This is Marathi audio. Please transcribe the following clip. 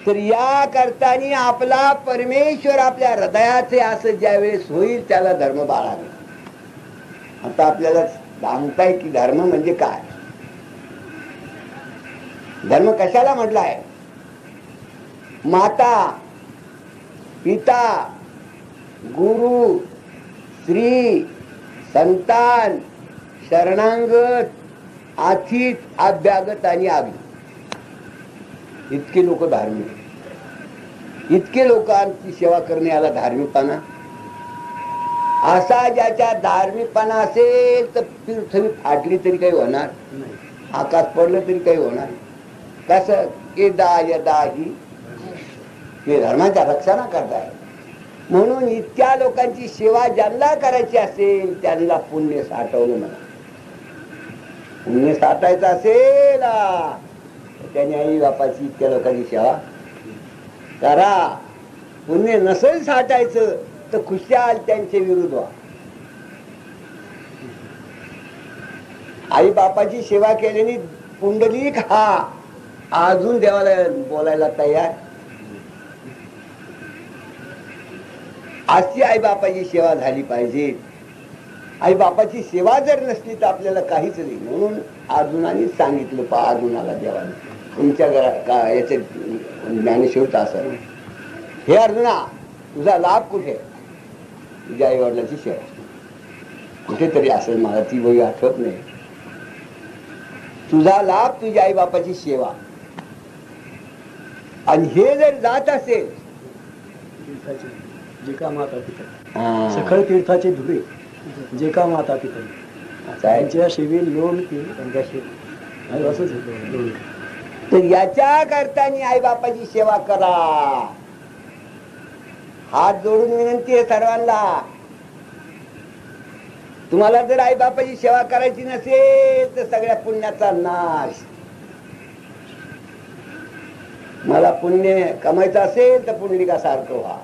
तर या करतानी आपला परमेश्वर आपल्या हृदयाचे असं ज्यावेळेस होईल त्याला धर्म बाळावे. आता आपल्याला सांगताय की धर्म म्हणजे काय, धर्म कशाला म्हटलाय. माता पिता गुरु स्त्री संतान शरणांगत आथित अभ्यागत आणि आगली इतके लोक धार्मिक, इतके लोकांची सेवा करणे याला धार्मिकपणा. असा ज्याच्या धार्मिकपणा असेल तर पृथ्वी फाटली तरी काही होणार नाही, आकाश पडलं तरी काही होणार. कसं यदा यदा ही हे धर्माच्या रक्षणा करताय. म्हणून इतक्या लोकांची सेवा ज्यांना करायची असेल त्यांना पुण्य साठवलं. मला पुण्य साठायचं असेल त्याने आई बापाची इतक्या लोकांची सेवा करा. पुण्य नसेल साठायचं तर खुशाल त्यांचे विरुद्ध व्हा. आई बापाची सेवा केल्याने पुंडलिक हा अजून देवाला बोलायला तयार. अशी आई बापाची सेवा झाली पाहिजे. आई बापाची सेवा जर नसली तर आपल्याला काहीच नाही. म्हणून अर्जुनाने सांगितलं पा अर्जुनाला देवाने तुमच्या घरात याचे ज्ञानेश्वरचा असं हे अर्जुना तुझा लाभ कुठे, तुझ्या आई वडिलाची सेवा कुठेतरी असेल, मला ती वही आठवत नाही. तुझा लाभ तुझ्या आई बापाची सेवा. आणि हे जर जात असेल जे का माता पिता सखळ तीर्थाचे धुरे जे का माता पिता त्यांच्या सेवे लोण तर याच्या करतानी आई बापाची सेवा करा. हात जोडून विनंती आहे सर्वांना. तुम्हाला जर आई बापाची सेवा करायची नसेल तर सगळ्या पुण्याचा नाश. मला पुण्य कमायचं असेल तर पुंडलिकासारखं व्हा.